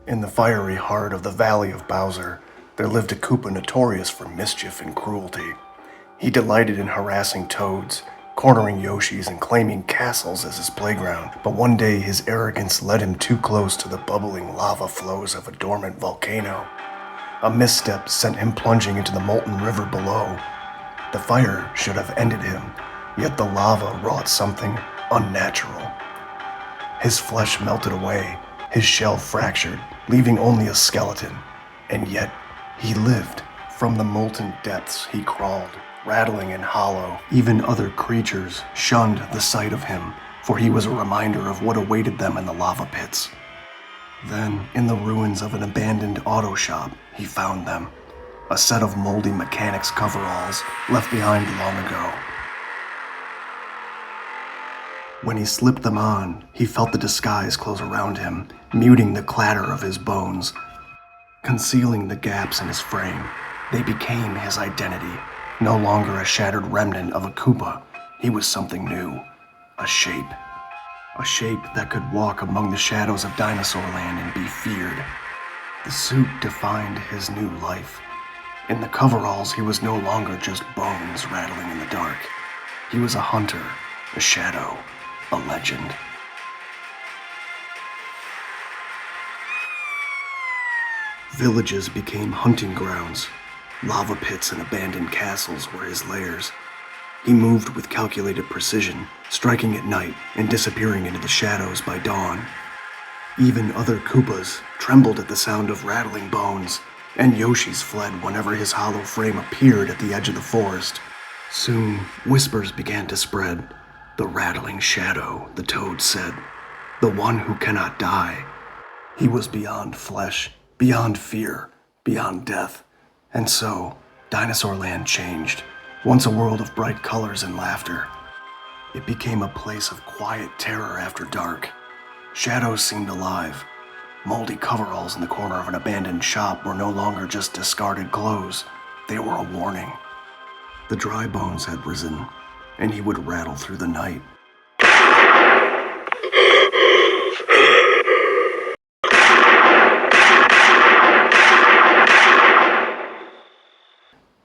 In the fiery heart of the Valley of Bowser, there lived a Koopa notorious for mischief and cruelty. He delighted in harassing Toads, cornering Yoshis, and claiming castles as his playground. But one day his arrogance led him too close to the bubbling lava flows of a dormant volcano. A misstep sent him plunging into the molten river below. The fire should have ended him, yet the lava wrought something unnatural. His flesh melted away, his shell fractured, leaving only a skeleton. And yet, he lived. From the molten depths he crawled, rattling and hollow. Even other creatures shunned the sight of him, for he was a reminder of what awaited them in the lava pits. Then, in the ruins of an abandoned auto shop, he found them. A set of moldy mechanics coveralls left behind long ago. When he slipped them on, he felt the disguise close around him, muting the clatter of his bones, concealing the gaps in his frame. They became his identity. No longer a shattered remnant of a Koopa, he was something new. A shape. A shape that could walk among the shadows of Dinosaur Land and be feared. The suit defined his new life. In the coveralls, he was no longer just bones rattling in the dark. He was a hunter, a shadow, a legend. Villages became hunting grounds. Lava pits and abandoned castles were his lairs. He moved with calculated precision, striking at night and disappearing into the shadows by dawn. Even other Koopas trembled at the sound of rattling bones, and Yoshis fled whenever his hollow frame appeared at the edge of the forest. Soon, whispers began to spread. The Rattling Shadow, the Toad said. The one who cannot die. He was beyond flesh, beyond fear, beyond death. And so, Dinosaur Land changed. Once a world of bright colors and laughter, it became a place of quiet terror after dark. Shadows seemed alive. Moldy coveralls in the corner of an abandoned shop were no longer just discarded clothes. They were a warning. The dry bones had risen, and he would rattle through the night.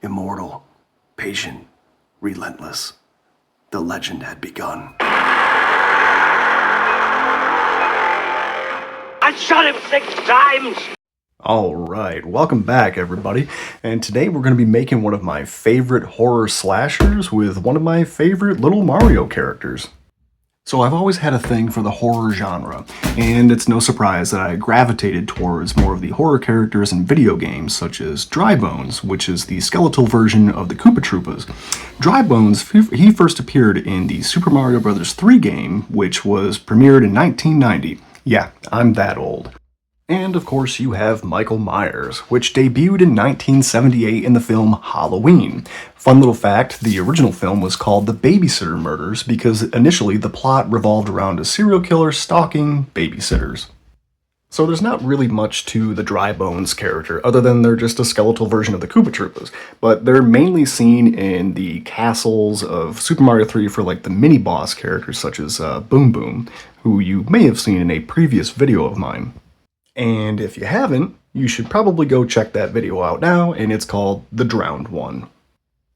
Immortal, patient, relentless, the legend had begun. I shot him 6 times! Alright, welcome back everybody, and today we're going to be making one of my favorite horror slashers with one of my favorite little Mario characters. So I've always had a thing for the horror genre, and it's no surprise that I gravitated towards more of the horror characters in video games, such as Dry Bones, which is the skeletal version of the Koopa Troopas. Dry Bones, he first appeared in the Super Mario Bros. 3 game, which was premiered in 1990. Yeah, I'm that old. And of course you have Michael Myers, which debuted in 1978 in the film Halloween. Fun little fact, the original film was called The Babysitter Murders because initially the plot revolved around a serial killer stalking babysitters. So there's not really much to the Dry Bones character, other than they're just a skeletal version of the Koopa Troopas. But they're mainly seen in the castles of Super Mario 3 for like the mini-boss characters such as Boom Boom, who you may have seen in a previous video of mine. And if you haven't, you should probably go check that video out now, and it's called The Drowned One.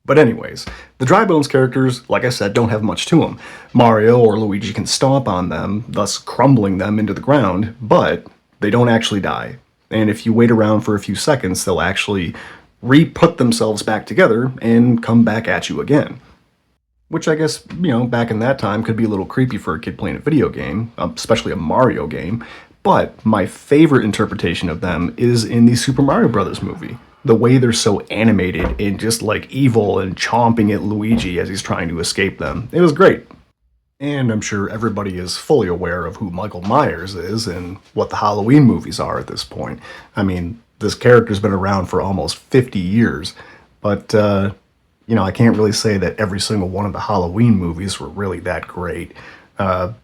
But anyways, the Dry Bones characters, like I said, don't have much to them. Mario or Luigi can stomp on them, thus crumbling them into the ground, but they don't actually die. And if you wait around for a few seconds, they'll actually re-put themselves back together and come back at you again. Which I guess, back in that time could be a little creepy for a kid playing a video game, especially a Mario game. But my favorite interpretation of them is in the Super Mario Bros. Movie. The way they're so animated and just like evil and chomping at Luigi as he's trying to escape them. It was great. And I'm sure everybody is fully aware of who Michael Myers is and what the Halloween movies are at this point. I mean, this character's been around for almost 50 years. But, I can't really say that every single one of the Halloween movies were really that great.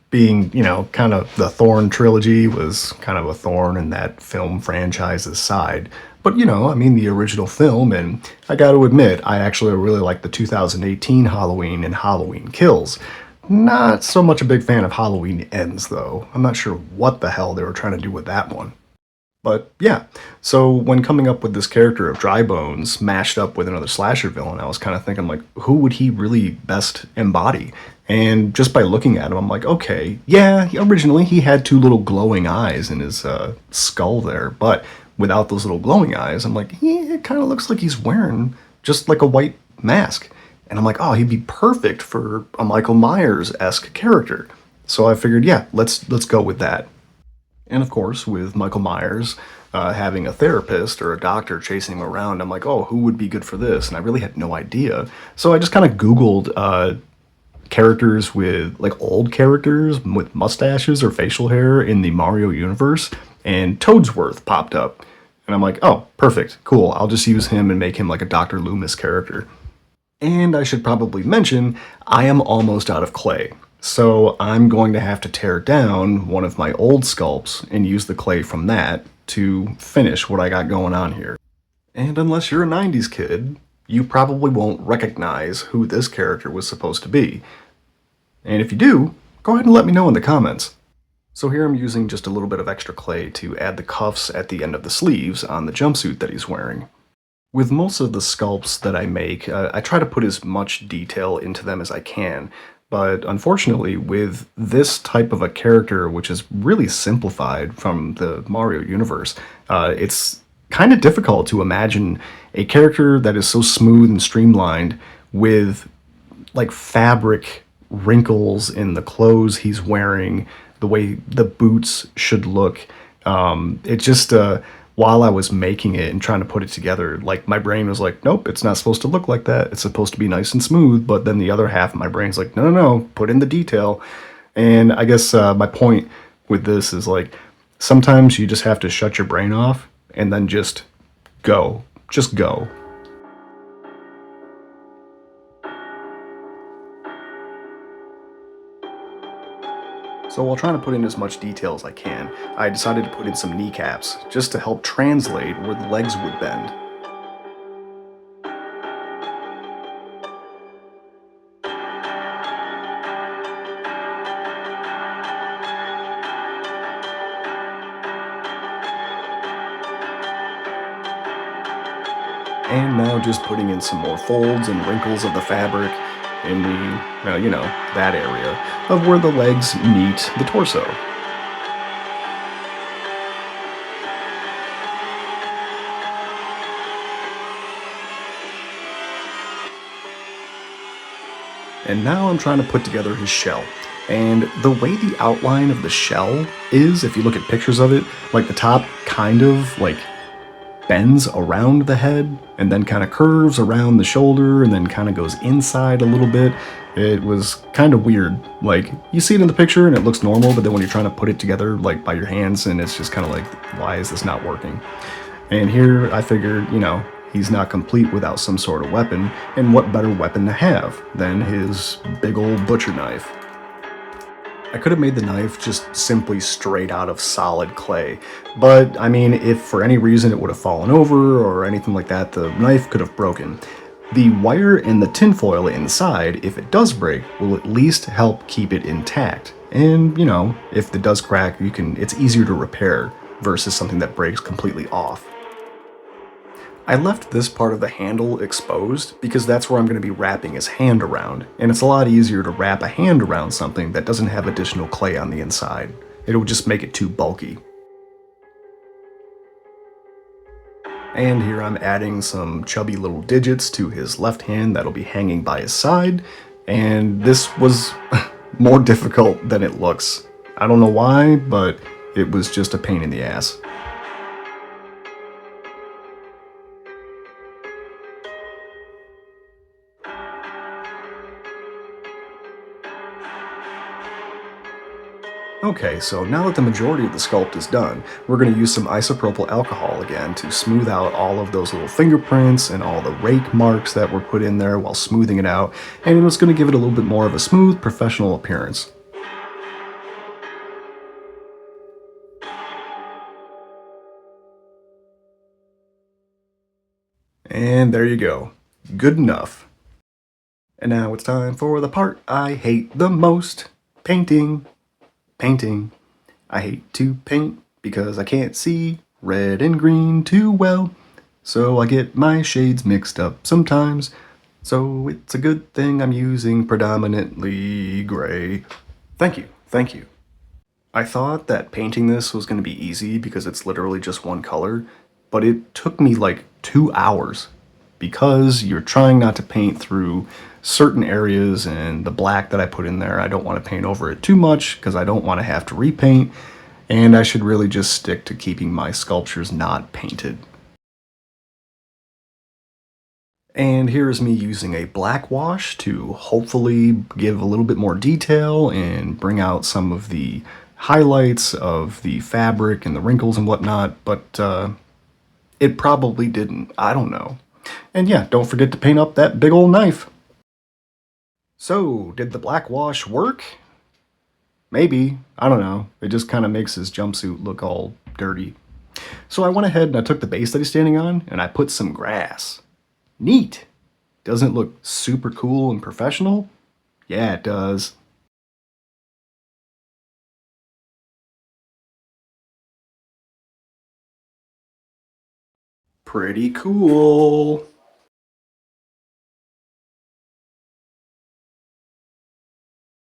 Being, kind of the Thorn trilogy was kind of a thorn in that film franchise's side. But, the original film, and I got to admit, I actually really like the 2018 Halloween and Halloween Kills. Not so much a big fan of Halloween Ends, though. I'm not sure what the hell they were trying to do with that one. But yeah, so when coming up with this character of Dry Bones mashed up with another slasher villain, I was kind of thinking, like, who would he really best embody? And just by looking at him, I'm like, okay, yeah, originally he had two little glowing eyes in his skull there, but without those little glowing eyes, I'm like, yeah, it kind of looks like he's wearing just like a white mask. And I'm like, oh, he'd be perfect for a Michael Myers-esque character. So I figured, yeah, let's go with that. And of course, with Michael Myers having a therapist or a doctor chasing him around, I'm like, oh, who would be good for this? And I really had no idea. So I just kind of Googled characters with, like, old characters with mustaches or facial hair in the Mario universe, and Toadsworth popped up. And I'm like, oh, perfect, cool. I'll just use him and make him like a Dr. Loomis character. And I should probably mention, I am almost out of clay. So I'm going to have to tear down one of my old sculpts and use the clay from that to finish what I got going on here. And unless you're a 90s kid, you probably won't recognize who this character was supposed to be. And if you do, go ahead and let me know in the comments. So here I'm using just a little bit of extra clay to add the cuffs at the end of the sleeves on the jumpsuit that he's wearing. With most of the sculpts that I make, I try to put as much detail into them as I can, but unfortunately with this type of a character, which is really simplified from the Mario universe, it's kind of difficult to imagine a character that is so smooth and streamlined with like fabric wrinkles in the clothes he's wearing, the way the boots should look. It just while I was making it and trying to put it together, like my brain was like, nope, it's not supposed to look like that. It's supposed to be nice and smooth. But then the other half of my brain's like, no, no, no, put in the detail. And I guess my point with this is like, sometimes you just have to shut your brain off and then just go. Just go. So while trying to put in as much detail as I can, I decided to put in some kneecaps, just to help translate where the legs would bend. And now just putting in some more folds and wrinkles of the fabric in the, that area of where the legs meet the torso. And now I'm trying to put together his shell. And the way the outline of the shell is, if you look at pictures of it, like the top kind of like bends around the head and then kind of curves around the shoulder and then kind of goes inside a little bit. It was kind of weird. Like, you see it in the picture and it looks normal, but then when you're trying to put it together like by your hands, and it's just kind of like, why is this not working? And here I figured, he's not complete without some sort of weapon, and what better weapon to have than his big old butcher knife. I could have made the knife just simply straight out of solid clay, but I mean, if for any reason it would have fallen over or anything like that, the knife could have broken. The wire and the tinfoil inside, if it does break, will at least help keep it intact. And, if it does crack, it's easier to repair versus something that breaks completely off. I left this part of the handle exposed because that's where I'm going to be wrapping his hand around, and it's a lot easier to wrap a hand around something that doesn't have additional clay on the inside. It would just make it too bulky. And here I'm adding some chubby little digits to his left hand that'll be hanging by his side, and this was more difficult than it looks. I don't know why, but it was just a pain in the ass. Okay, so now that the majority of the sculpt is done, we're going to use some isopropyl alcohol again to smooth out all of those little fingerprints and all the rake marks that were put in there while smoothing it out, and it's going to give it a little bit more of a smooth, professional appearance. And there you go. Good enough. And now it's time for the part I hate the most. Painting. Painting. I hate to paint because I can't see red and green too well, so I get my shades mixed up sometimes. So it's a good thing I'm using predominantly gray. Thank you, thank you. I thought that painting this was going to be easy because it's literally just one color, but it took me like 2 hours because you're trying not to paint through certain areas, and the black that I put in there, I don't want to paint over it too much because I don't want to have to repaint, and I should really just stick to keeping my sculptures not painted. And here's me using a black wash to hopefully give a little bit more detail and bring out some of the highlights of the fabric and the wrinkles and whatnot, but it probably didn't. I don't know. And yeah, don't forget to paint up that big old knife. So, did the black wash work? Maybe. I don't know. It just kind of makes his jumpsuit look all dirty. So I went ahead and I took the base that he's standing on and I put some grass. Neat. Doesn't it look super cool and professional? Yeah, it does. Pretty cool.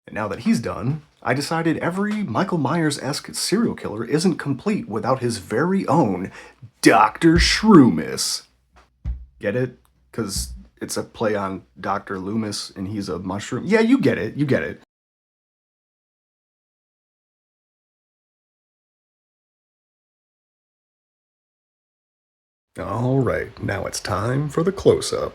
And now that he's done, I decided every Michael Myers-esque serial killer isn't complete without his very own Dr. Shroomis. Get it? Because it's a play on Dr. Loomis and he's a mushroom. Yeah, you get it. You get it. All right, now it's time for the close-up.